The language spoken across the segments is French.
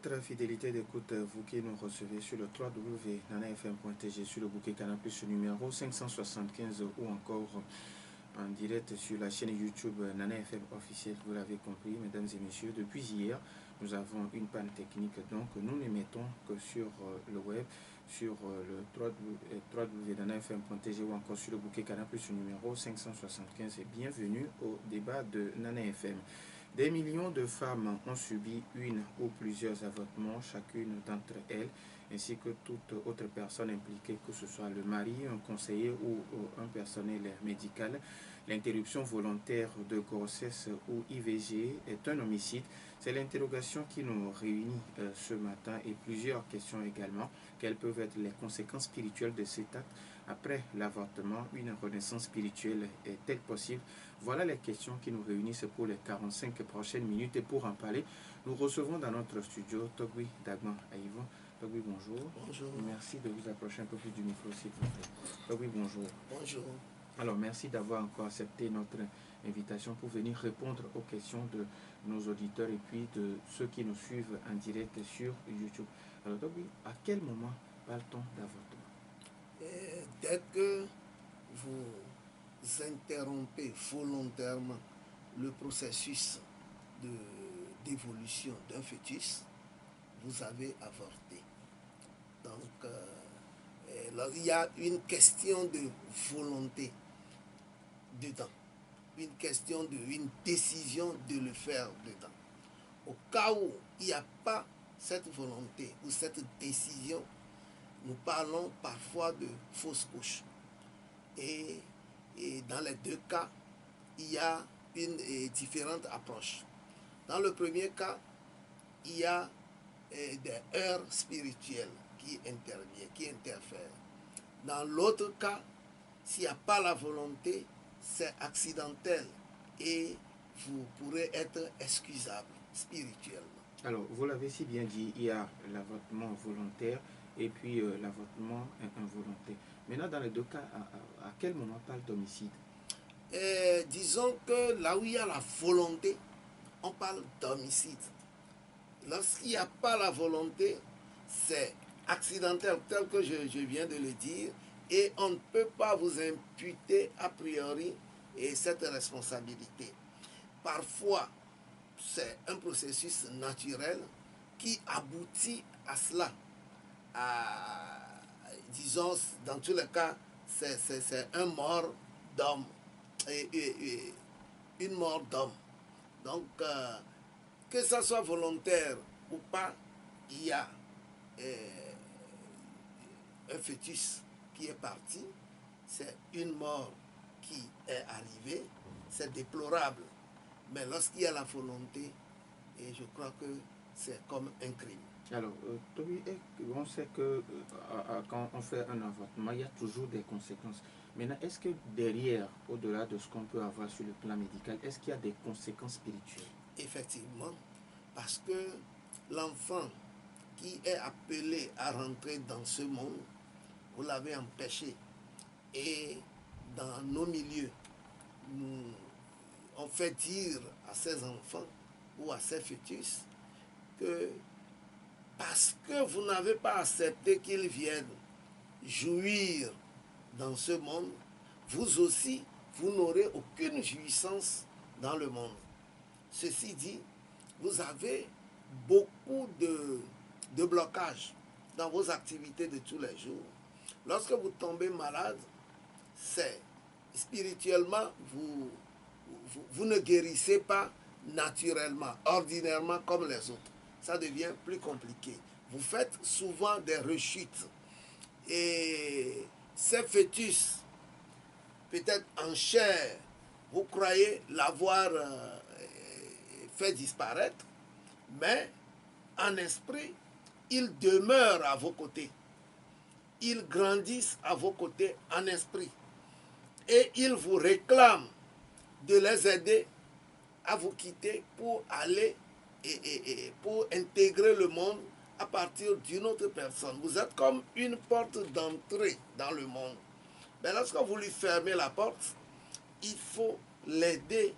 Votre fidélité d'écoute, vous qui nous recevez sur le www.nanafm.tg, sur le bouquet Canal Plus numéro 575 ou encore en direct sur la chaîne YouTube Nana FM officielle, vous l'avez compris, mesdames et messieurs. Depuis hier, nous avons une panne technique, donc nous ne mettons que sur le web, sur le www.nanafm.tg ou encore sur le bouquet Canal Plus numéro 575. Et bienvenue au débat de Nana FM. Des millions de femmes ont subi une ou plusieurs avortements, chacune d'entre elles, ainsi que toute autre personne impliquée, que ce soit le mari, un conseiller ou un personnel médical. L'interruption volontaire de grossesse ou IVG est un homicide. C'est l'interrogation qui nous réunit ce matin et plusieurs questions également. Quelles peuvent être les conséquences spirituelles de cet acte après l'avortement? Une renaissance spirituelle est-elle possible? Voilà les questions qui nous réunissent pour les 45 prochaines minutes. Et pour en parler, nous recevons dans notre studio Togui Dagman Aïvo. Togui, bonjour. Bonjour. Merci de vous approcher un peu plus du micro, s'il vous plaît. Togui, bonjour. Bonjour. Alors, merci d'avoir encore accepté notre invitation pour venir répondre aux questions de nos auditeurs et puis de ceux qui nous suivent en direct sur YouTube. Alors, Togui, à quel moment parle-t-on d'avortement? Dès que vous interrompez volontairement le processus d'évolution d'un fœtus, vous avez avorté. Donc, il y a une question de volonté dedans, une question une décision de le faire dedans. Au cas où il n'y a pas cette volonté ou cette décision, nous parlons parfois de fausse couche. Et dans les deux cas, il y a une différente approche. Dans le premier cas, il y a des heures spirituelles qui interviennent, qui interfèrent. Dans l'autre cas, s'il n'y a pas la volonté, c'est accidentel et vous pourrez être excusable spirituellement. Alors, vous l'avez si bien dit, il y a l'avortement volontaire et puis l'avortement involontaire. Maintenant, dans les deux cas, à quel moment parle d'homicide? Disons que là où il y a la volonté, on parle d'homicide. Lorsqu'il n'y a pas la volonté, c'est accidentel, tel que je viens de le dire, et on ne peut pas vous imputer a priori cette responsabilité. Parfois, c'est un processus naturel qui aboutit à cela. Disons, dans tous les cas, c'est un mort d'homme, une mort d'homme. Donc, que ça soit volontaire ou pas, il y a un fœtus qui est parti, c'est une mort qui est arrivée, c'est déplorable. Mais lorsqu'il y a la volonté, et je crois que c'est comme un crime. Alors, Toby, on sait que quand on fait un avortement, il y a toujours des conséquences. Maintenant, est-ce que derrière, au-delà de ce qu'on peut avoir sur le plan médical, est-ce qu'il y a des conséquences spirituelles? Effectivement, parce que l'enfant qui est appelé à rentrer dans ce monde, vous l'avez empêché. Et dans nos milieux, on fait dire à ces enfants ou à ces fœtus que parce que vous n'avez pas accepté qu'ils viennent jouir dans ce monde, vous aussi, vous n'aurez aucune jouissance dans le monde. Ceci dit, vous avez beaucoup de blocages dans vos activités de tous les jours. Lorsque vous tombez malade, c'est spirituellement, vous ne guérissez pas naturellement, ordinairement comme les autres. Ça devient plus compliqué. Vous faites souvent des rechutes. Et ces fœtus, peut-être en chair, vous croyez l'avoir fait disparaître, mais en esprit, ils demeurent à vos côtés. Ils grandissent à vos côtés en esprit. Et ils vous réclament de les aider à vous quitter pour aller et pour intégrer le monde à partir d'une autre personne. Vous êtes comme une porte d'entrée dans le monde. Mais lorsque vous lui fermez la porte, il faut l'aider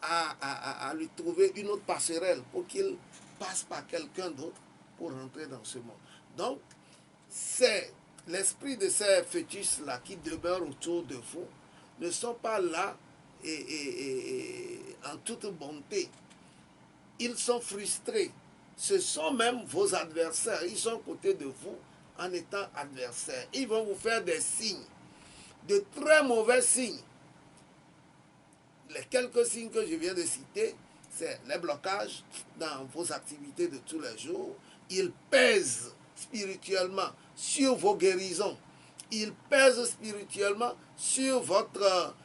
à lui trouver une autre passerelle pour qu'il passe par quelqu'un d'autre pour rentrer dans ce monde. Donc, c'est l'esprit de ces fœtus-là qui demeurent autour de vous ne sont pas là en toute bonté. Ils sont frustrés. Ce sont même vos adversaires. Ils sont à côté de vous en étant adversaires. Ils vont vous faire des signes, de très mauvais signes. Les quelques signes que je viens de citer, c'est les blocages dans vos activités de tous les jours. Ils pèsent spirituellement sur vos guérisons. Ils pèsent spirituellement sur votre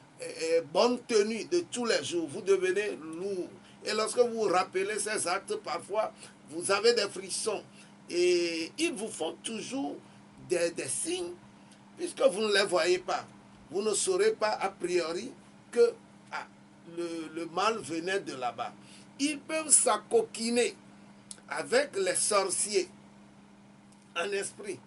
bonne tenue de tous les jours. Vous devenez lourd. Et lorsque vous vous rappelez ces actes, parfois, vous avez des frissons. Et ils vous font toujours des signes, puisque vous ne les voyez pas. Vous ne saurez pas a priori que le mal venait de là-bas. Ils peuvent s'acoquiner avec les sorciers en esprit.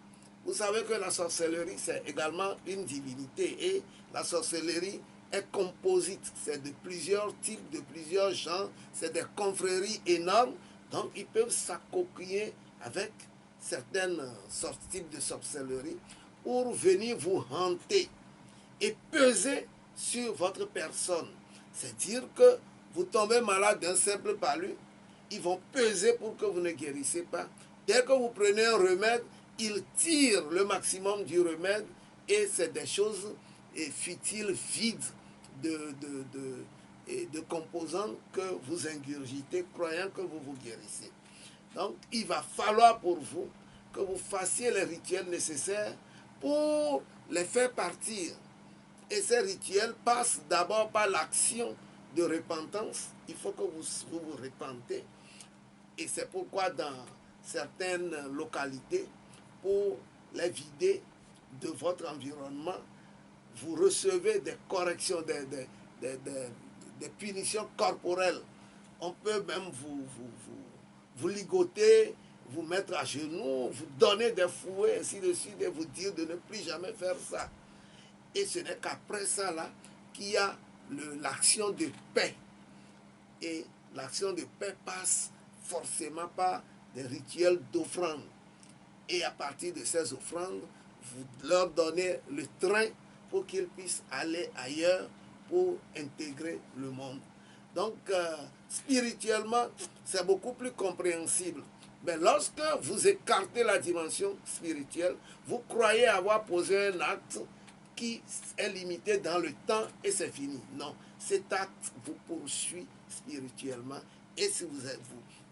Vous savez que la sorcellerie, c'est également une divinité. Et la sorcellerie est composite. C'est de plusieurs types, de plusieurs genres. C'est des confréries énormes. Donc, ils peuvent s'acoquiner avec certains types de sorcellerie pour venir vous hanter et peser sur votre personne. C'est-à-dire que vous tombez malade d'un simple palu, ils vont peser pour que vous ne guérissez pas. Dès que vous prenez un remède, ils tirent le maximum du remède et c'est des choses futiles, vides de composants que vous ingurgitez, croyant que vous vous guérissez. Donc, il va falloir pour vous que vous fassiez les rituels nécessaires pour les faire partir. Et ces rituels passent d'abord par l'action de repentance. Il faut que vous repentez. Et c'est pourquoi dans certaines localités, pour les vider de votre environnement, vous recevez des corrections, des punitions corporelles. On peut même vous ligoter, vous mettre à genoux, vous donner des fouets, ainsi de suite, et vous dire de ne plus jamais faire ça. Et ce n'est qu'après ça là qu'il y a l'action de paix. Et l'action de paix passe forcément par des rituels d'offrande. Et à partir de ces offrandes, vous leur donnez le train pour qu'ils puissent aller ailleurs pour intégrer le monde. Donc, spirituellement, c'est beaucoup plus compréhensible. Mais lorsque vous écartez la dimension spirituelle, vous croyez avoir posé un acte qui est limité dans le temps et c'est fini. Non, cet acte vous poursuit spirituellement. Et si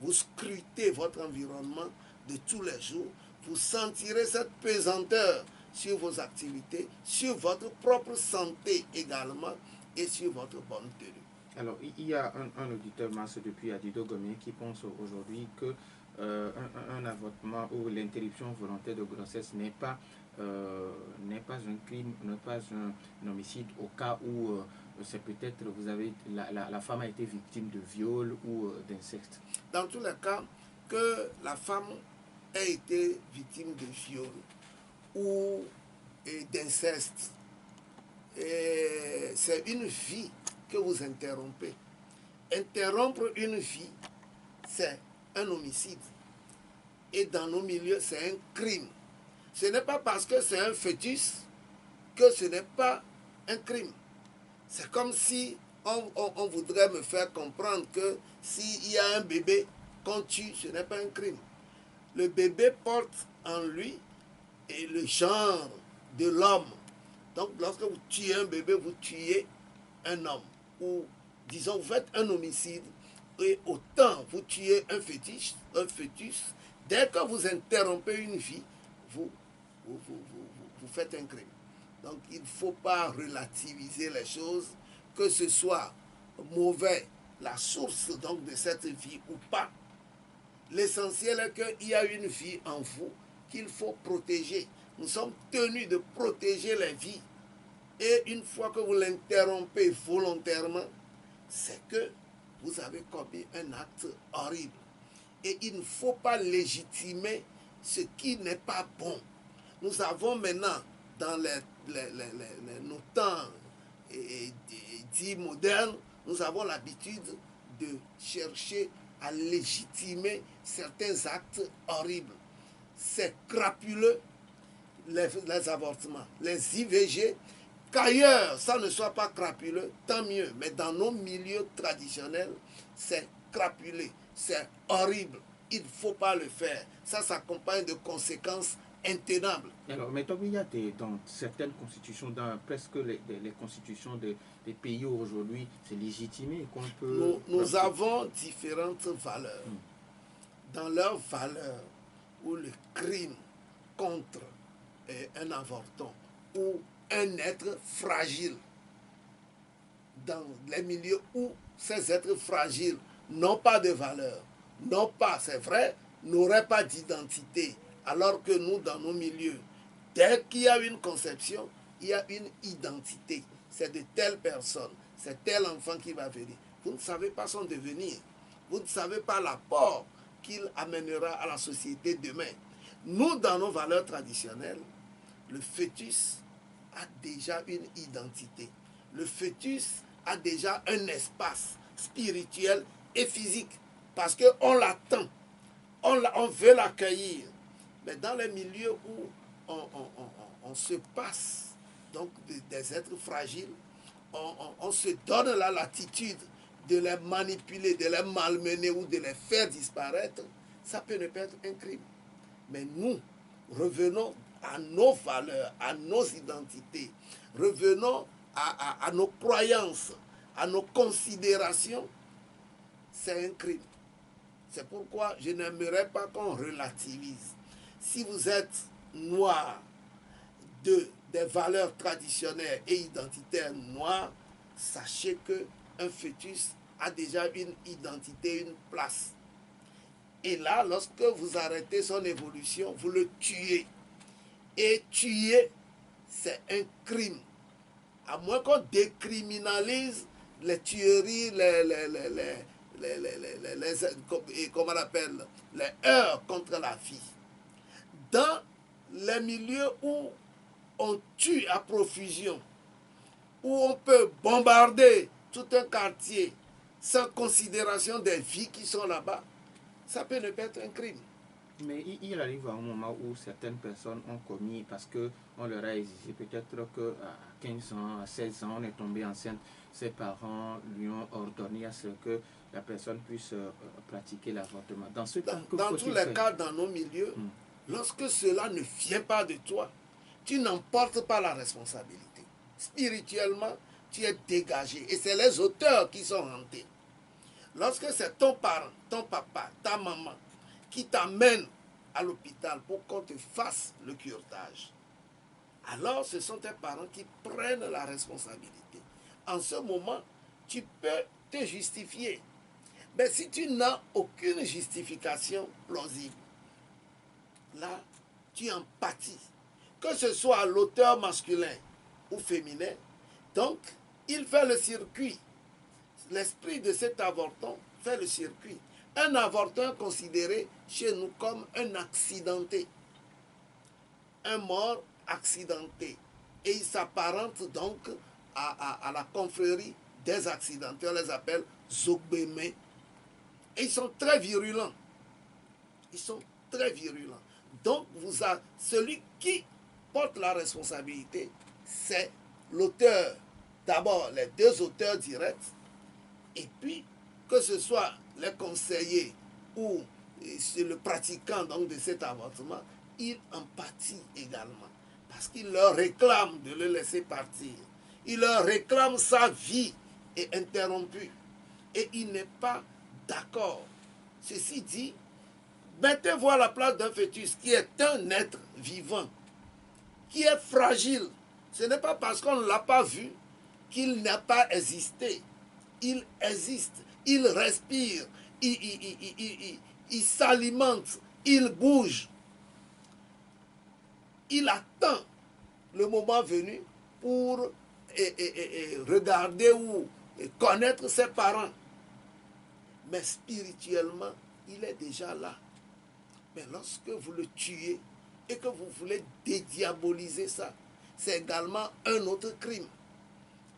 vous scrutez votre environnement de tous les jours, vous sentirez cette pesanteur sur vos activités, sur votre propre santé également et sur votre bonne tenue. Alors, il y a un auditeur, Mars, depuis Adido Gomien, qui pense aujourd'hui que un avortement ou l'interruption volontaire de grossesse n'est pas un crime, n'est pas un homicide au cas où c'est peut-être la femme a été victime de viol ou d'inceste. Dans tous les cas, que la femme ait été victime de viol ou d'inceste, c'est une vie que vous interrompez. Interrompre une vie, c'est un homicide. Et dans nos milieux, c'est un crime. Ce n'est pas parce que c'est un fœtus que ce n'est pas un crime. C'est comme si on voudrait me faire comprendre que s'il y a un bébé qu'on tue, ce n'est pas un crime. Le bébé porte en lui le genre de l'homme. Donc lorsque vous tuez un bébé, vous tuez un homme. Ou disons, vous faites un homicide et autant vous tuez un fœtus, dès que vous interrompez une vie, vous faites un crime. Donc il ne faut pas relativiser les choses, que ce soit mauvais, la source donc de cette vie ou pas. L'essentiel est qu'il y a une vie en vous qu'il faut protéger. Nous sommes tenus de protéger les vies. Et une fois que vous l'interrompez volontairement, c'est que vous avez commis un acte horrible. Et il ne faut pas légitimer ce qui n'est pas bon. Nous avons maintenant, dans nos temps dits modernes, nous avons l'habitude de chercher à légitimer certains actes horribles. C'est crapuleux, les avortements, les IVG. Qu'ailleurs, ça ne soit pas crapuleux, tant mieux. Mais dans nos milieux traditionnels, c'est crapulé, c'est horrible. Il ne faut pas le faire. Ça s'accompagne de conséquences intenables. Alors, mais il y a dans certaines constitutions, dans presque les constitutions des pays aujourd'hui, c'est légitimé qu'on peut... Nous avons différentes valeurs. Dans leurs valeurs, où le crime contre un avorton ou un être fragile, dans les milieux où ces êtres fragiles n'ont pas de valeur, n'ont pas, c'est vrai, n'auraient pas d'identité, alors que nous, dans nos milieux, dès qu'il y a une conception, il y a une identité. C'est de telle personne, c'est tel enfant qui va venir. Vous ne savez pas son devenir. Vous ne savez pas l'apport qu'il amènera à la société demain. Nous, dans nos valeurs traditionnelles, le fœtus a déjà une identité. Le fœtus a déjà un espace spirituel et physique parce qu'on l'attend, on veut l'accueillir. Mais dans les milieux où on se passe donc des êtres fragiles, on se donne la latitude de les manipuler, de les malmener ou de les faire disparaître, ça peut ne pas être un crime. Mais nous, revenons à nos valeurs, à nos identités, revenons à nos croyances, à nos considérations, c'est un crime. C'est pourquoi je n'aimerais pas qu'on relativise. Si vous êtes noir, des valeurs traditionnelles et identitaires noires, sachez qu'un fœtus a déjà une identité, une place. Et là, lorsque vous arrêtez son évolution, vous le tuez. Et tuer, c'est un crime. À moins qu'on décriminalise les tueries, comment on appelle, les heurts contre la vie. Dans les milieux où on tue à profusion, où on peut bombarder tout un quartier sans considération des vies qui sont là-bas, ça peut ne pas être un crime. Mais il arrive à un moment où certaines personnes ont commis, parce qu'on leur a exigé peut-être qu'à 15 ans, à 16 ans, on est tombé enceinte, ses parents lui ont ordonné à ce que la personne puisse pratiquer l'avortement. Dans tous les cas, dans nos milieux, lorsque cela ne vient pas de toi, tu n'emportes pas la responsabilité. Spirituellement, tu es dégagé. Et c'est les auteurs qui sont hantés. Lorsque c'est ton parent, ton papa, ta maman, qui t'amène à l'hôpital pour qu'on te fasse le curetage, alors ce sont tes parents qui prennent la responsabilité. En ce moment, tu peux te justifier. Mais si tu n'as aucune justification plausible, là, tu en pâtis. Que ce soit l'auteur masculin ou féminin, donc, il fait le circuit. L'esprit de cet avorton fait le circuit. Un avorton est considéré chez nous comme un accidenté. Un mort accidenté. Et il s'apparente donc à la confrérie des accidentés. On les appelle zogbémé. Et ils sont très virulents. Ils sont très virulents. Donc, celui qui porte la responsabilité, c'est l'auteur. D'abord, les deux auteurs directs. Et puis, que ce soit les conseillers ou le pratiquant donc, de cet avortement, il en pâtit également. Parce qu'il leur réclame de le laisser partir. Il leur réclame sa vie est interrompue. Et il n'est pas d'accord. Ceci dit, mettez-vous à la place d'un fœtus qui est un être vivant, qui est fragile. Ce n'est pas parce qu'on ne l'a pas vu qu'il n'a pas existé. Il existe, il respire, il s'alimente, il bouge. Il attend le moment venu pour regarder ou connaître ses parents. Mais spirituellement, il est déjà là. Mais lorsque vous le tuez et que vous voulez dédiaboliser ça, c'est également un autre crime.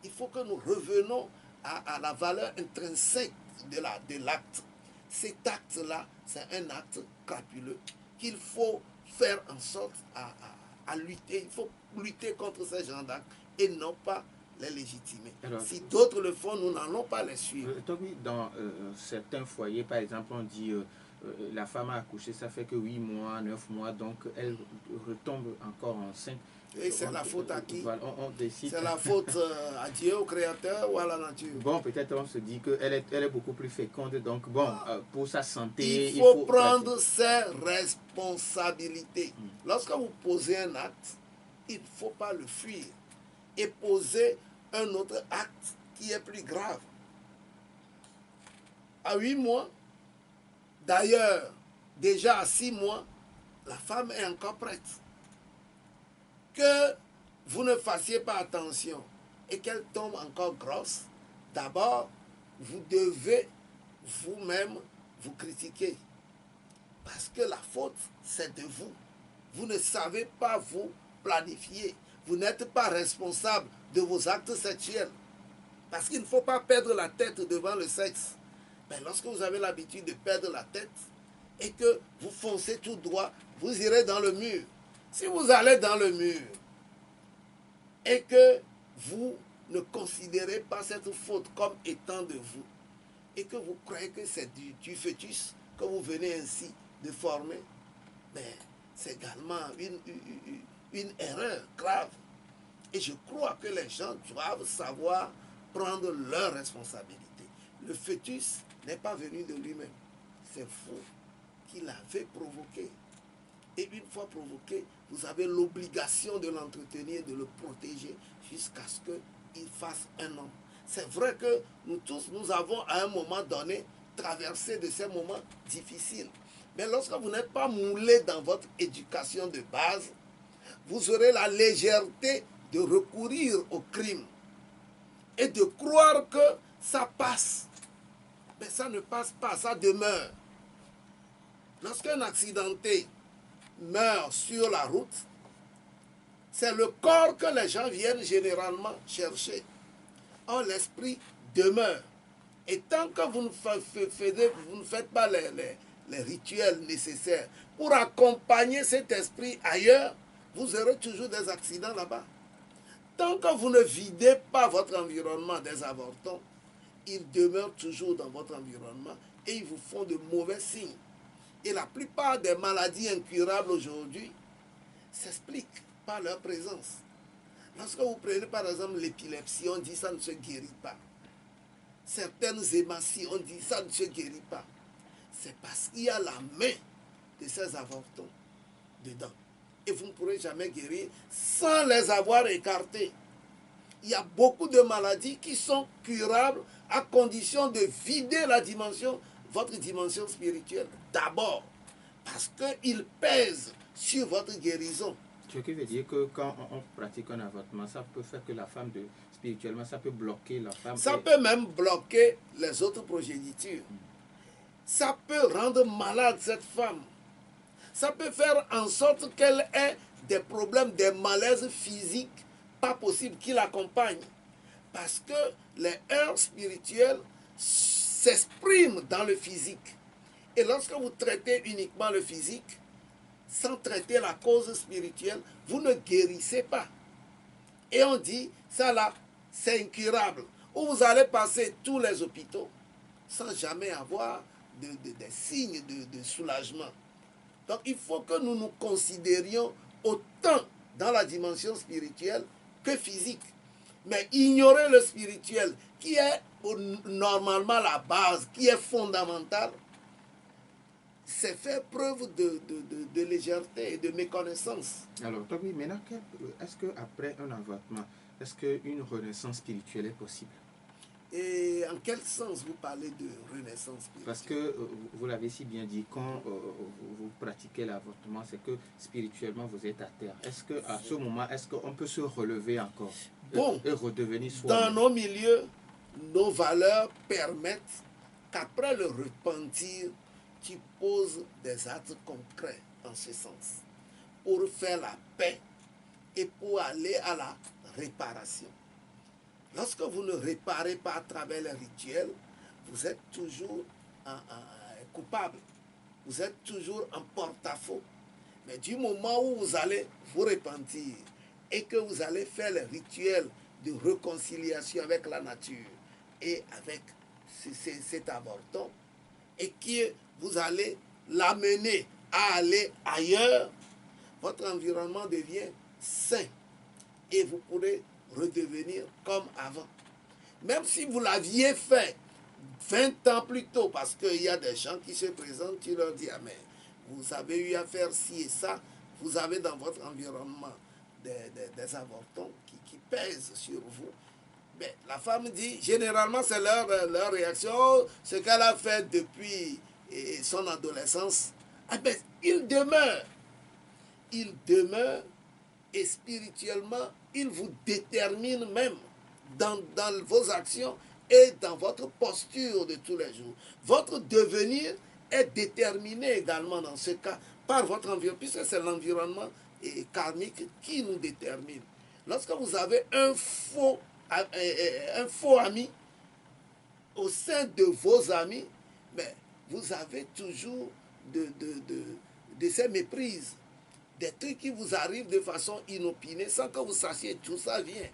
Il faut que nous revenons à la valeur intrinsèque de l'acte. cet acte-là, c'est un acte crapuleux qu'il faut faire en sorte à lutter. Il faut lutter contre ces genres d'actes et non pas les légitimer. Alors, si d'autres le font, nous n'allons pas les suivre. Toby, dans certains foyers, par exemple, on dit la femme a accouché, ça fait que 8 mois, 9 mois, donc elle retombe encore enceinte. Et c'est la faute à qui? Voilà, on décide. C'est la faute à Dieu, au Créateur ou à la nature? Bon, peut-être on se dit qu'elle est beaucoup plus féconde, donc bon, pour sa santé... Il faut prendre ses responsabilités. Lorsque vous posez un acte, il ne faut pas le fuir et poser un autre acte qui est plus grave. À 8 mois, d'ailleurs, déjà à 6 mois, la femme est encore prête. Que vous ne fassiez pas attention et qu'elle tombe encore grosse, d'abord, vous devez vous-même vous critiquer. Parce que la faute, c'est de vous. Vous ne savez pas vous planifier. Vous n'êtes pas responsable de vos actes sexuels. Parce qu'il ne faut pas perdre la tête devant le sexe. Mais lorsque vous avez l'habitude de perdre la tête et que vous foncez tout droit, vous irez dans le mur. Si vous allez dans le mur et que vous ne considérez pas cette faute comme étant de vous et que vous croyez que c'est du fœtus que vous venez ainsi de former, mais c'est également une erreur grave. Et je crois que les gens doivent savoir prendre leurs responsabilités. Le fœtus n'est pas venu de lui-même. C'est vous qui l'avez provoqué. Et une fois provoqué, vous avez l'obligation de l'entretenir, de le protéger jusqu'à ce qu'il fasse un homme. C'est vrai que nous tous, nous avons à un moment donné traversé de ces moments difficiles. Mais lorsque vous n'êtes pas moulé dans votre éducation de base, vous aurez la légèreté de recourir au crime et de croire que ça passe. Mais ça ne passe pas, ça demeure. Lorsqu'un accidenté meurt sur la route, c'est le corps que les gens viennent généralement chercher. Or, l'esprit demeure. Et tant que vous ne faites pas les rituels nécessaires pour accompagner cet esprit ailleurs, vous aurez toujours des accidents là-bas. Tant que vous ne videz pas votre environnement des avortons, ils demeurent toujours dans votre environnement et ils vous font de mauvais signes. Et la plupart des maladies incurables aujourd'hui s'expliquent par leur présence. Lorsque vous prenez par exemple l'épilepsie, on dit ça ne se guérit pas. Certaines hématies, on dit ça ne se guérit pas. C'est parce qu'il y a la main de ces avortons dedans. Et vous ne pourrez jamais guérir sans les avoir écartés. Il y a beaucoup de maladies qui sont curables à condition de vider votre dimension spirituelle. D'abord, parce qu'il pèse sur votre guérison. Ce qui veut dire que quand on pratique un avortement, ça peut faire que la femme, spirituellement, ça peut bloquer la femme. Ça peut même bloquer les autres progénitures. Ça peut rendre malade cette femme. Ça peut faire en sorte qu'elle ait des problèmes, des malaises physiques pas possibles qui l'accompagnent. Parce que les heurts spirituels s'expriment dans le physique. Et lorsque vous traitez uniquement le physique, sans traiter la cause spirituelle, vous ne guérissez pas. Et on dit, ça là, c'est incurable. Ou vous allez passer tous les hôpitaux sans jamais avoir des signes de soulagement. Donc il faut que nous nous considérions autant dans la dimension spirituelle que physique. Mais ignorer le spirituel, qui est normalement la base, qui est fondamentale, c'est faire preuve de légèreté et de méconnaissance. Alors, Toby, maintenant, est-ce qu'après un avortement, est-ce qu'une renaissance spirituelle est possible? Et en quel sens vous parlez de renaissance spirituelle? Parce que, vous l'avez si bien dit, quand vous pratiquez l'avortement, c'est que spirituellement vous êtes à terre. Est-ce qu'à ce moment, est-ce qu'on peut se relever encore et redevenir soi-même? Dans nos milieux, nos valeurs permettent qu'après le repentir, tu poses des actes concrets en ce sens, pour faire la paix et pour aller à la réparation. Lorsque vous ne réparez pas à travers les rituels, vous êtes toujours coupable. Vous êtes toujours en porte-à-faux. Mais du moment où vous allez vous repentir et que vous allez faire le rituel de réconciliation avec la nature et avec cet avorton, et que vous allez l'amener à aller ailleurs, votre environnement devient sain et vous pourrez redevenir comme avant. Même si vous l'aviez fait 20 ans plus tôt, parce qu'il y a des gens qui se présentent, tu leur dis, ah mais vous avez eu à faire ci et ça, vous avez dans votre environnement des avortons qui pèsent sur vous. Mais la femme dit, généralement c'est leur réaction, ce qu'elle a fait depuis son adolescence, ah ben, il demeure et spirituellement, il vous détermine même dans vos actions et dans votre posture de tous les jours. Votre devenir est déterminé également dans ce cas par votre environnement, puisque c'est l'environnement karmique qui nous détermine. Lorsque vous avez un faux ami au sein de vos amis, mais vous avez toujours de ces méprises, des trucs qui vous arrivent de façon inopinée sans que vous sachiez d'où ça vient.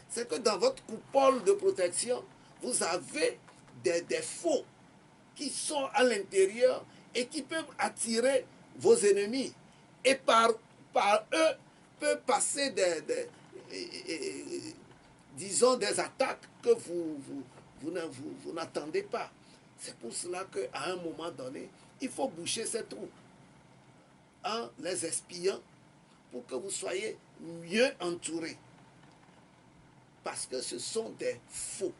C'est que dans votre coupole de protection, vous avez des faux qui sont à l'intérieur et qui peuvent attirer vos ennemis. Et par eux, peuvent passer disons, des attaques que vous n'attendez pas. C'est pour cela qu'à un moment donné, il faut boucher ces trous en les espiant pour que vous soyez mieux entourés. Parce que ce sont des faux.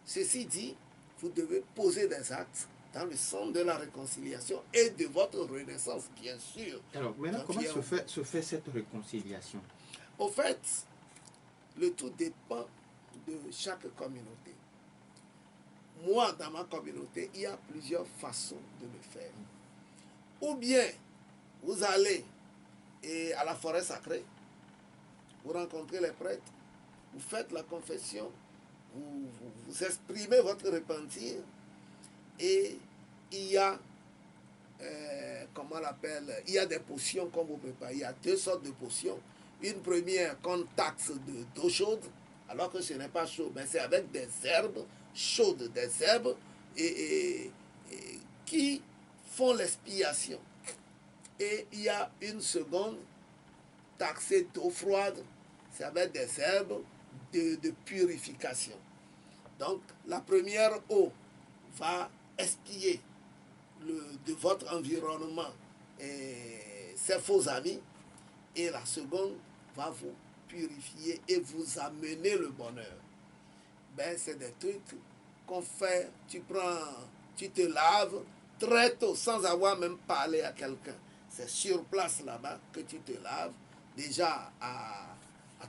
Ceci dit, vous devez poser des actes dans le sens de la réconciliation et de votre renaissance, bien sûr. Alors, maintenant, comment se fait cette réconciliation? Au fait, le tout dépend de chaque communauté. Moi, dans ma communauté, il y a plusieurs façons de le faire. Ou bien, vous allez à la forêt sacrée, vous rencontrez les prêtres, vous faites la confession, vous exprimez votre repentir, et il y a, comment on l'appelle, il y a des potions qu'on vous prépare. Il y a deux sortes de potions. Une première qu'on taxe d'eau chaude, alors que ce n'est pas chaud, mais c'est avec des herbes chaudes, des herbes qui font l'expiation. Et il y a une seconde taxée d'eau froide, c'est avec des herbes de purification. Donc la première eau va expier de votre environnement ses faux amis, et la seconde va vous purifier et vous amener le bonheur. Ben, c'est des trucs qu'on fait, tu te laves très tôt sans avoir même parlé à quelqu'un. C'est sur place là-bas que tu te laves. Déjà à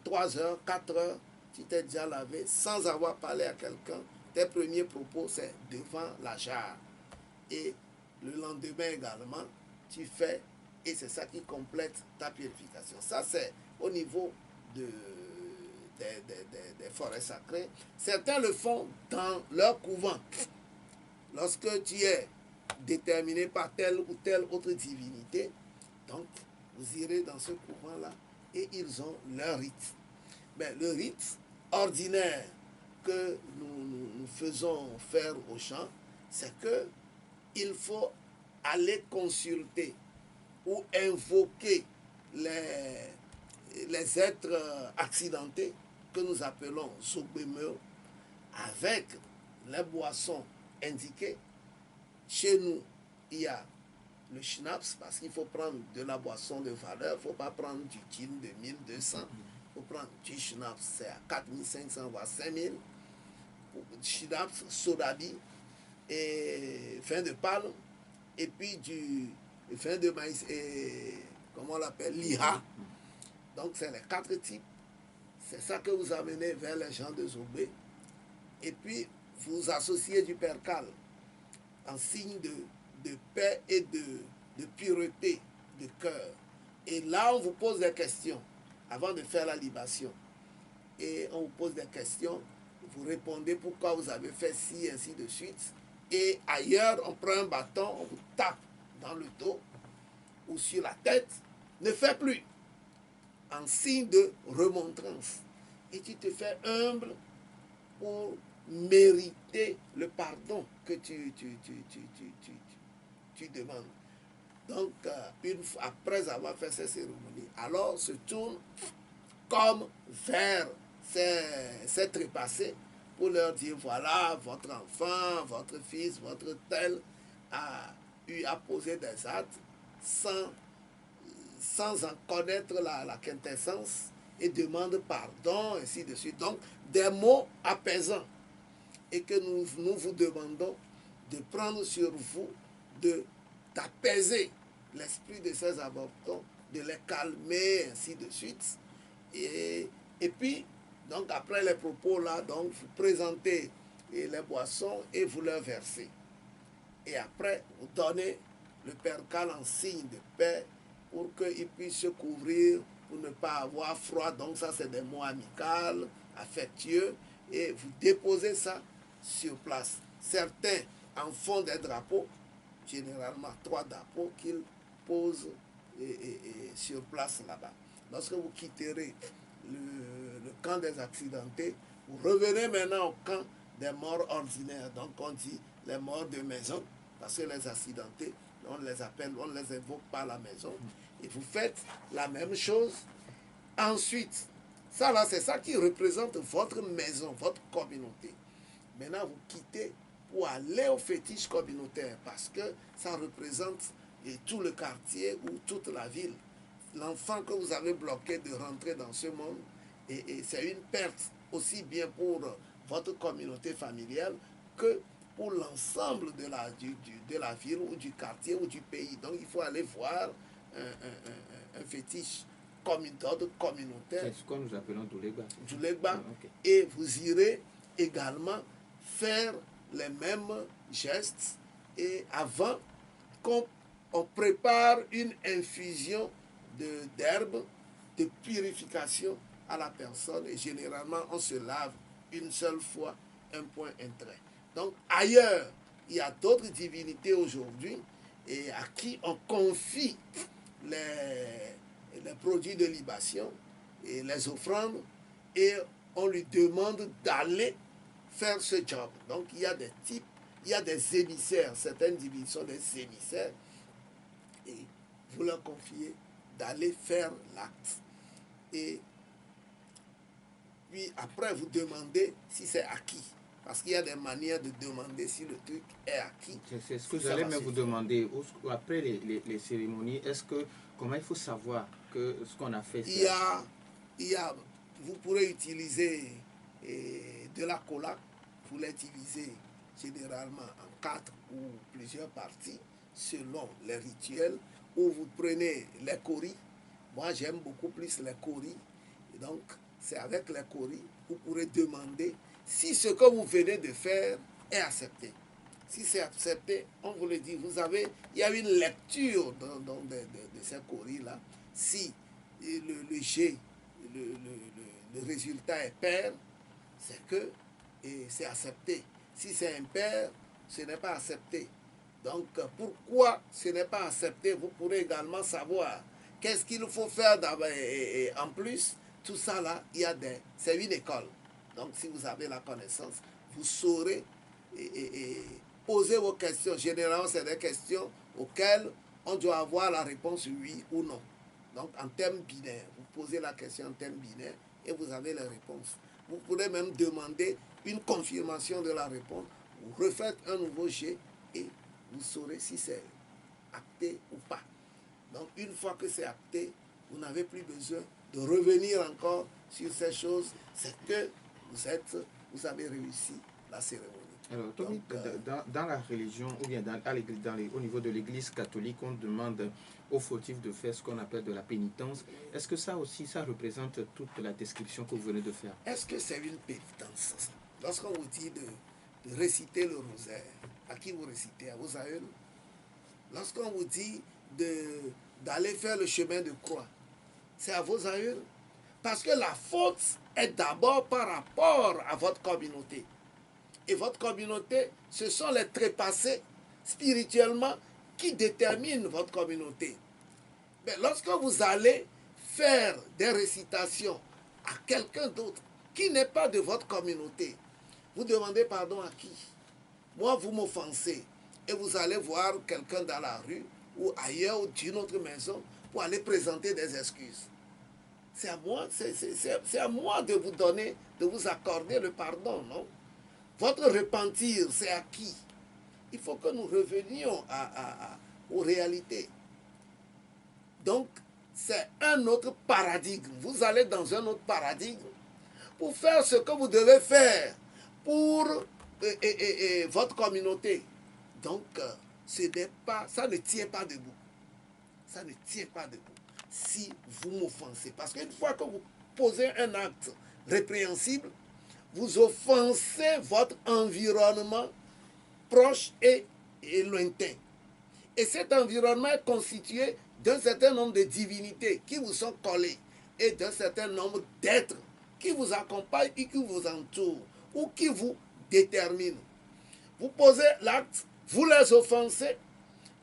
3 heures, 4 heures, tu t'es déjà lavé sans avoir parlé à quelqu'un. Tes premiers propos, c'est devant la jarre. Et le lendemain également, tu fais, et c'est ça qui complète ta purification. Ça, c'est au niveau des forêts sacrées. Certains le font dans leur couvent. Lorsque tu es déterminé par telle ou telle autre divinité, donc vous irez dans ce couvent-là et ils ont leur rite. Mais le rite ordinaire que nous faisons faire aux gens, c'est que il faut aller consulter ou invoquer les êtres accidentés que nous appelons Zogbemeo avec les boissons indiquées. Chez nous, il y a le schnapps, parce qu'il faut prendre de la boisson de valeur, il ne faut pas prendre du gin de 1200, il faut prendre du schnapps, c'est à 4500 voire 5000, schnapps, sodabi, et vin de palme, et puis du vin de maïs, et comment on l'appelle, liha. Donc c'est les 4 types. C'est ça que vous amenez vers les gens de Zobé. Et puis vous associez du percal en signe de paix et de pureté de cœur. Et là, on vous pose des questions avant de faire la libation. Et on vous pose des questions, vous répondez pourquoi vous avez fait ci, ainsi de suite. Et ailleurs, on prend un bâton, on vous tape dans le dos ou sur la tête, ne fais plus en signe de remontrance. Et tu te fais humble pour mériter le pardon que tu demandes. Donc, après avoir fait ces cérémonies, alors se tourne comme vers ces trépassés pour leur dire, voilà, votre enfant, votre fils, votre tel a eu à poser des actes sans en connaître la quintessence et demande pardon, ainsi de suite. Donc, des mots apaisants. Et que nous vous demandons de prendre sur vous, d'apaiser l'esprit de ces avortons, de les calmer, ainsi de suite. Et puis, donc après les propos là, donc vous présentez les boissons et vous leur versez. Et après, vous donnez le percal en signe de paix pour qu'ils puissent se couvrir, pour ne pas avoir froid. Donc ça, c'est des mots amicaux, affectueux. Et vous déposez ça sur place. Certains en font des drapeaux, généralement 3 drapeaux qu'ils posent sur place là-bas. Lorsque vous quitterez le camp des accidentés, vous revenez maintenant au camp des morts ordinaires. Donc on dit les morts de maison, parce que les accidentés, on les appelle, on les évoque par la maison. Et vous faites la même chose. Ensuite, ça là, c'est ça qui représente votre maison, votre communauté. Maintenant, vous quittez pour aller au fétiche communautaire parce que ça représente tout le quartier ou toute la ville. L'enfant que vous avez bloqué de rentrer dans ce monde, et c'est une perte aussi bien pour votre communauté familiale que pour l'ensemble de la ville ou du quartier ou du pays. Donc, il faut aller voir un fétiche communautaire. C'est ce que nous appelons Doulegba. Doulegba. Okay. Et vous irez également faire les mêmes gestes. Et avant qu'on prépare une infusion d'herbes de purification à la personne. Et généralement, on se lave une seule fois, un point, un trait. Donc, ailleurs, il y a d'autres divinités aujourd'hui et à qui on confie les produits de libation et les offrandes et on lui demande d'aller faire ce job. Donc, il y a des types, il y a des émissaires. Certaines divinités sont des émissaires et vous leur confiez d'aller faire l'acte. Et puis après, vous demandez si c'est acquis. Parce qu'il y a des manières de demander si le truc est acquis. C'est ce que j'allais même vous demander. Après les cérémonies, comment il faut savoir que ce qu'on a fait, vous pourrez utiliser de la cola. Vous l'utilisez généralement en 4 ou plusieurs parties, selon les rituels, où vous prenez les coris. Moi, j'aime beaucoup plus les coris. Et donc, c'est avec les coris, vous pourrez demander si ce que vous venez de faire est accepté. Si c'est accepté, on vous le dit. Il y a une lecture de ces coris-là. Si le jet, le résultat est pair, c'est que c'est accepté. Si c'est impair, ce n'est pas accepté. Donc, pourquoi ce n'est pas accepté? Vous pourrez également savoir qu'est-ce qu'il faut faire en plus. Tout ça là, c'est une école. Donc, si vous avez la connaissance, vous saurez poser vos questions. Généralement, c'est des questions auxquelles on doit avoir la réponse oui ou non. Donc, en termes binaires, vous posez la question en termes binaires et vous avez les réponses. Vous pourrez même demander une confirmation de la réponse. Vous refaites un nouveau jet et vous saurez si c'est acté ou pas. Donc, une fois que c'est acté, vous n'avez plus besoin de revenir encore sur ces choses. C'est que vous avez réussi la cérémonie. Alors, Tommy, dans la religion, ou bien au niveau de l'église catholique, on demande aux fautifs de faire ce qu'on appelle de la pénitence. Est-ce que ça aussi, ça représente toute la description que vous venez de faire? Est-ce que c'est une pénitence? Lorsqu'on vous dit de réciter le rosaire, à qui vous récitez? À vos aïeuls? Lorsqu'on vous dit d'aller faire le chemin de croix, c'est à vos aïeuls? Parce que la faute est d'abord par rapport à votre communauté. Et votre communauté, ce sont les trépassés spirituellement qui détermine votre communauté. Mais lorsque vous allez faire des récitations à quelqu'un d'autre qui n'est pas de votre communauté, vous demandez pardon à qui? Moi, vous m'offensez et vous allez voir quelqu'un dans la rue ou ailleurs ou d'une autre maison pour aller présenter des excuses. C'est à moi, c'est à moi de vous donner, de vous accorder le pardon, non? Votre repentir, c'est à qui? Il faut que nous revenions aux réalités. Donc, c'est un autre paradigme. Vous allez dans un autre paradigme pour faire ce que vous devez faire pour votre communauté. Donc, ça ne tient pas debout. Ça ne tient pas debout si vous m'offensez. Parce qu'une fois que vous posez un acte répréhensible, vous offensez votre environnement proche et lointain. Et cet environnement est constitué d'un certain nombre de divinités qui vous sont collées et d'un certain nombre d'êtres qui vous accompagnent et qui vous entourent ou qui vous déterminent. Vous posez l'acte, vous les offensez,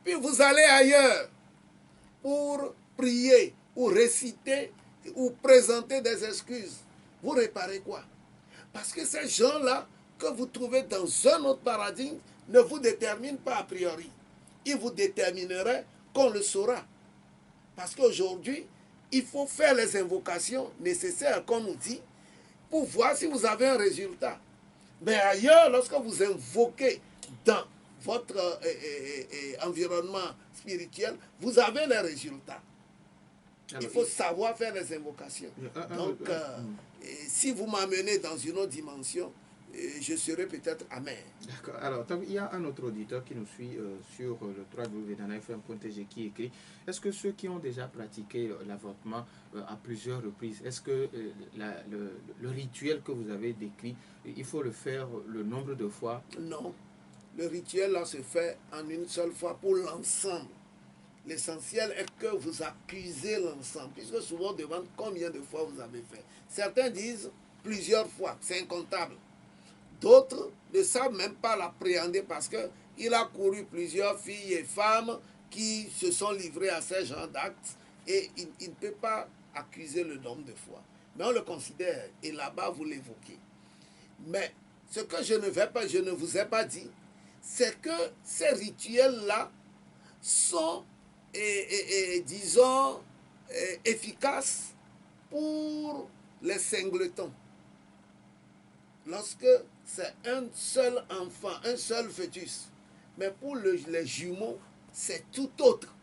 puis vous allez ailleurs pour prier ou réciter ou présenter des excuses. Vous réparez quoi? Parce que ces gens-là que vous trouvez dans un autre paradigme ne vous déterminent pas a priori. Ils vous détermineraient qu'on le saura. Parce qu'aujourd'hui, il faut faire les invocations nécessaires, comme on dit, pour voir si vous avez un résultat. Mais ailleurs, lorsque vous invoquez dans votre environnement spirituel, vous avez les résultats. Alors, il faut savoir faire les invocations. Donc, si vous m'amenez dans une autre dimension, je serai peut-être amer. D'accord. Alors, il y a un autre auditeur qui nous suit sur le www.nanafm.tg qui écrit: est-ce que ceux qui ont déjà pratiqué l'avortement à plusieurs reprises, est-ce que le rituel que vous avez décrit, il faut le faire le nombre de fois? Non. Le rituel là se fait en une seule fois pour l'ensemble. L'essentiel est que vous accusez l'ensemble, puisque souvent on demande combien de fois vous avez fait. Certains disent plusieurs fois, c'est incontable. D'autres ne savent même pas l'appréhender parce qu'il a couru plusieurs filles et femmes qui se sont livrées à ce genre d'actes et il ne peut pas accuser le nombre de fois. Mais on le considère et là-bas vous l'évoquez. Mais ce que je ne vous ai pas dit, c'est que ces rituels-là sont, disons, efficaces pour les singletons. Lorsque c'est un seul enfant, un seul fœtus. Mais pour les jumeaux, c'est tout autre.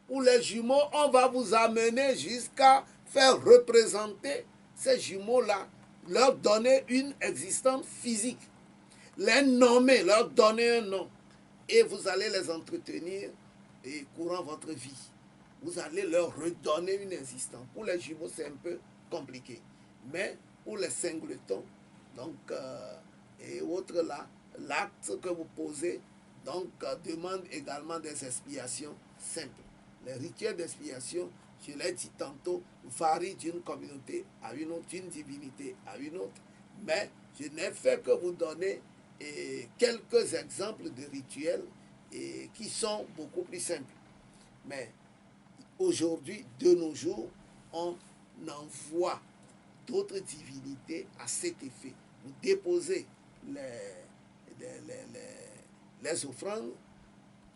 Pour les jumeaux, on va vous amener jusqu'à faire représenter ces jumeaux-là, leur donner une existence physique, les nommer, leur donner un nom. Et vous allez les entretenir et courant votre vie. Vous allez leur redonner une existence. Pour les jumeaux, c'est un peu compliqué. Mais pour les singletons, donc, et autres là, l'acte que vous posez, donc, demande également des expiations simples. Les rituels d'expiation, je l'ai dit tantôt, varient d'une communauté à une autre, d'une divinité à une autre. Mais je n'ai fait que vous donner quelques exemples de rituels qui sont beaucoup plus simples. Mais aujourd'hui, de nos jours, on envoie d'autres divinités à cet effet. Vous déposez les offrandes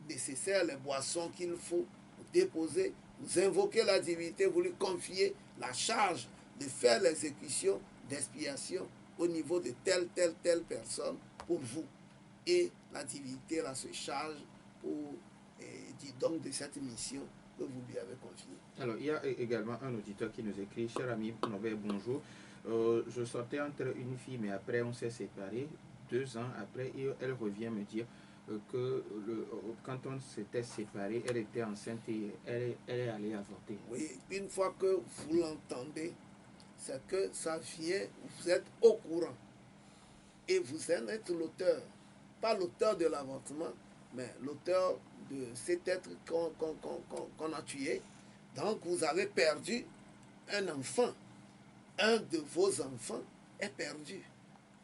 nécessaires, les boissons qu'il faut, vous déposez, vous invoquez la divinité, vous lui confiez la charge de faire l'exécution d'expiation au niveau de telle personne pour vous. Et la divinité là, se charge pour donc de cette mission que vous lui avez confiée. Alors, il y a également un auditeur qui nous écrit: cher ami Norbert, bonjour. Je sortais entre une fille, mais après on s'est séparés. 2 ans après, elle revient me dire que quand on s'était séparés, elle était enceinte et elle est allée avorter. Oui, une fois que vous l'entendez, c'est que ça vient, vous êtes au courant. Et vous êtes l'auteur. Pas l'auteur de l'avortement, mais l'auteur de cet être qu'on a tué. Donc vous avez perdu un enfant. Un de vos enfants est perdu.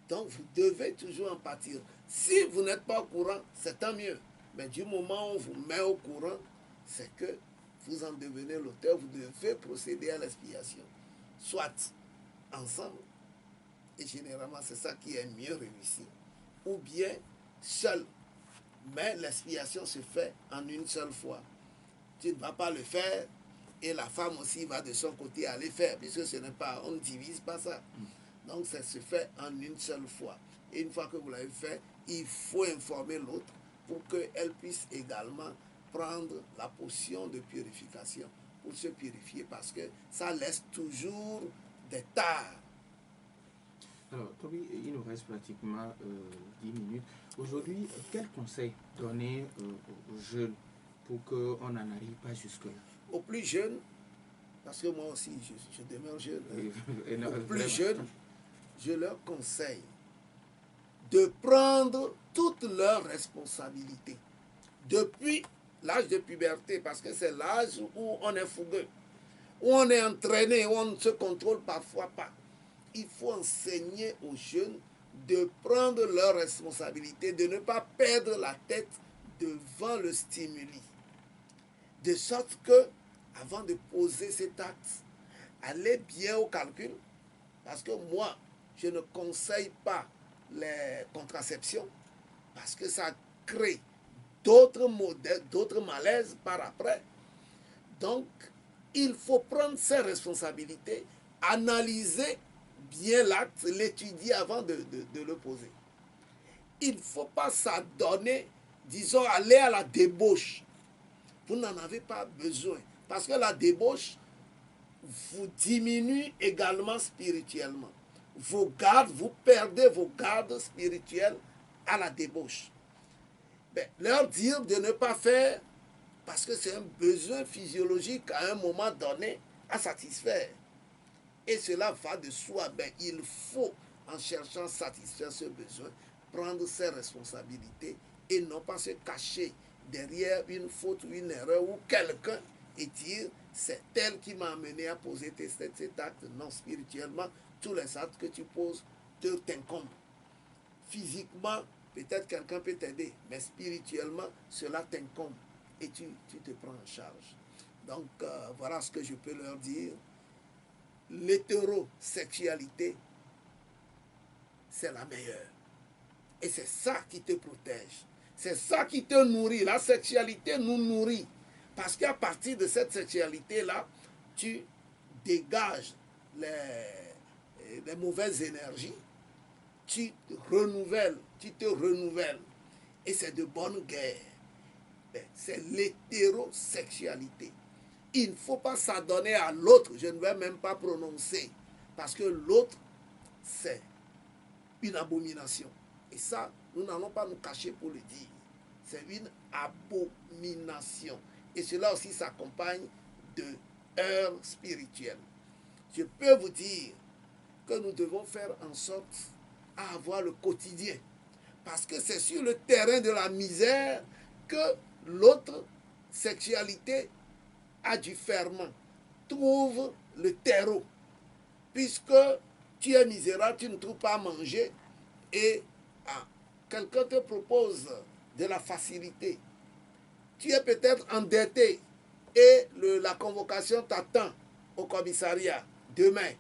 Donc vous devez toujours en pâtir. Si vous n'êtes pas au courant, c'est tant mieux. Mais du moment où on vous met au courant, c'est que vous en devenez l'auteur, vous devez procéder à l'expiation. Soit ensemble, et généralement c'est ça qui est mieux réussi, ou bien seul. Mais l'expiation se fait en une seule fois. Tu ne vas pas le faire et la femme aussi va de son côté aller faire, puisque ce n'est pas, on ne divise pas ça. Donc ça se fait en une seule fois. Et une fois que vous l'avez fait, il faut informer l'autre pour qu'elle puisse également prendre la potion de purification pour se purifier, parce que ça laisse toujours des tares. Alors, Toby, il nous reste pratiquement 10 minutes. Aujourd'hui, quel conseil donner aux jeunes pour qu'on n'en arrive pas jusque-là? Aux plus jeunes, parce que moi aussi je demeure jeune, aux plus vraiment. jeunes, je leur conseille de prendre toutes leurs responsabilités depuis l'âge de puberté, parce que c'est l'âge où on est fougueux, où on est entraîné, où on ne se contrôle parfois pas. Il faut enseigner aux jeunes de prendre leurs responsabilités, de ne pas perdre la tête devant le stimuli. De sorte que, avant de poser cet acte, allez bien au calcul, parce que moi, je ne conseille pas les contraceptions, parce que ça crée d'autres malaises par après. Donc, il faut prendre ses responsabilités, analyser bien l'acte, l'étudier avant de le poser. Il ne faut pas s'adonner, disons, aller à la débauche. Vous n'en avez pas besoin, parce que la débauche vous diminue également spirituellement. Vos gardes, vous perdez vos gardes spirituels à la débauche. Ben, leur dire de ne pas faire, parce que c'est un besoin physiologique à un moment donné à satisfaire. Et cela va de soi. Ben, il faut, en cherchant à satisfaire ce besoin, prendre ses responsabilités et non pas se cacher derrière une faute ou une erreur ou quelqu'un et dire c'est elle qui m'a amené à poser cet acte. Non, spirituellement, tous les actes que tu poses t'incombent. Physiquement, peut-être quelqu'un peut t'aider, mais spirituellement, cela t'incombe et tu te prends en charge. Donc, voilà ce que je peux leur dire. L'hétérosexualité, c'est la meilleure. Et c'est ça qui te protège. C'est ça qui te nourrit. La sexualité nous nourrit. Parce qu'à partir de cette sexualité-là, tu dégages les mauvaises énergies, tu te renouvelles. Et c'est de bonne guerre. C'est l'hétérosexualité. Il ne faut pas s'adonner à l'autre. Je ne vais même pas prononcer. Parce que l'autre, c'est une abomination. Et ça, nous n'allons pas nous cacher pour le dire. C'est une abomination. Et cela aussi s'accompagne de heurts spirituels. Je peux vous dire que nous devons faire en sorte à avoir le quotidien. Parce que c'est sur le terrain de la misère que l'autre sexualité a du ferment, trouve le terreau. Puisque tu es misérable, tu ne trouves pas à manger et quelqu'un te propose de la facilité. Tu es peut-être endetté et la convocation t'attend au commissariat demain.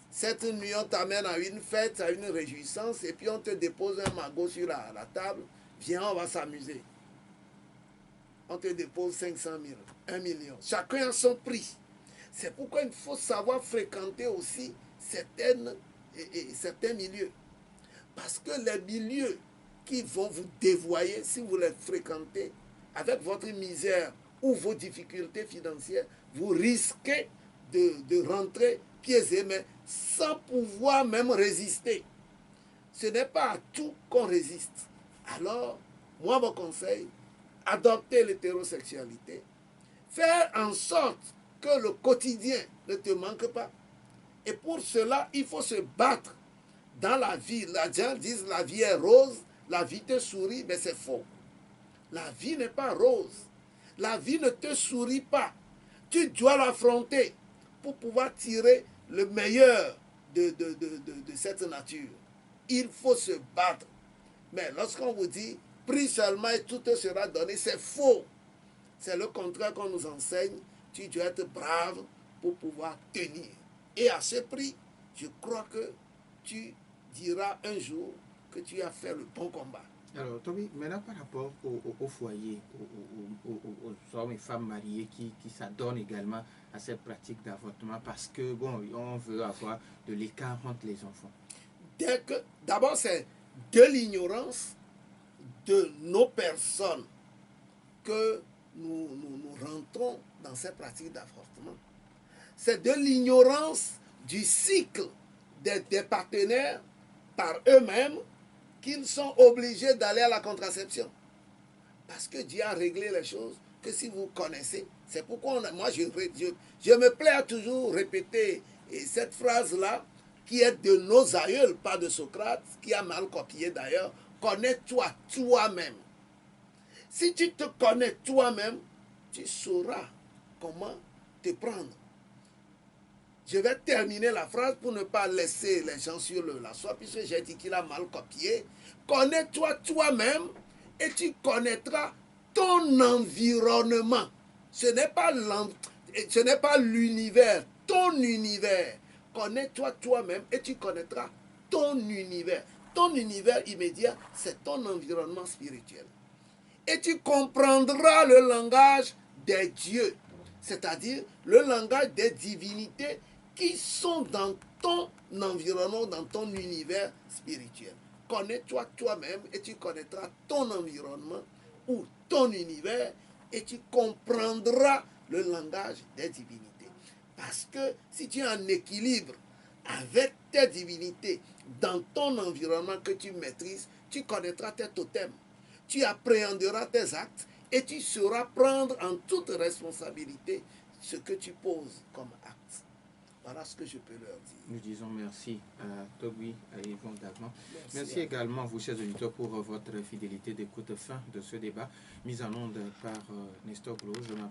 Cette nuit, on t'amène à une fête, à une réjouissance, et puis on te dépose un magot sur la table. Viens, on va s'amuser. On te dépose 500 000, 1 million. Chacun a son prix. C'est pourquoi il faut savoir fréquenter aussi certains milieux. Parce que les milieux qui vont vous dévoyer, si vous les fréquentez, avec votre misère ou vos difficultés financières, vous risquez de rentrer pieds et mains sans pouvoir même résister. Ce n'est pas à tout qu'on résiste. Alors, moi, mon conseil, adopter l'hétérosexualité, faire en sorte que le quotidien ne te manque pas. Et pour cela, il faut se battre dans la vie. Les gens disent la vie est rose, la vie te sourit, mais c'est faux. La vie n'est pas rose. La vie ne te sourit pas. Tu dois l'affronter pour pouvoir tirer le meilleur de cette nature. Il faut se battre. Mais lorsqu'on vous dit prie seulement et tout te sera donné. C'est faux. C'est le contraire qu'on nous enseigne. Tu dois être brave pour pouvoir tenir. Et à ce prix, je crois que tu diras un jour que tu as fait le bon combat. Alors, Toby, maintenant par rapport au foyer, aux hommes et femmes mariés qui s'adonnent également à cette pratique d'avortement parce que, bon, on veut avoir de l'écart entre les enfants. D'abord, c'est de l'ignorance de nos personnes que nous rentrons dans ces pratiques d'avortement. C'est de l'ignorance du cycle des partenaires par eux-mêmes qu'ils sont obligés d'aller à la contraception. Parce que Dieu a réglé les choses que si vous connaissez, c'est pourquoi moi je me plais à toujours répéter cette phrase-là qui est de nos aïeuls, pas de Socrate, qui a mal copié d'ailleurs. Connais-toi toi-même. Si tu te connais toi-même, tu sauras comment te prendre. Je vais terminer la phrase pour ne pas laisser les gens sur la soie, puisque j'ai dit qu'il a mal copié. Connais-toi toi-même et tu connaîtras ton environnement. Ce n'est pas l'univers, ton univers. Connais-toi toi-même et tu connaîtras ton univers. Ton univers immédiat, c'est ton environnement spirituel. Et tu comprendras le langage des dieux, c'est-à-dire le langage des divinités qui sont dans ton environnement, dans ton univers spirituel. Connais-toi toi-même et tu connaîtras ton environnement ou ton univers et tu comprendras le langage des divinités. Parce que si tu es en équilibre avec tes divinités dans ton environnement que tu maîtrises, tu connaîtras tes totems. Tu appréhenderas tes actes et tu sauras prendre en toute responsabilité ce que tu poses comme acte. Voilà ce que je peux leur dire. Nous disons merci à Toby, à Yvon Dagman. Merci également à vous, chers auditeurs, pour votre fidélité d'écoute fin de ce débat mis en onde par Nestor Glo. Je m'appelle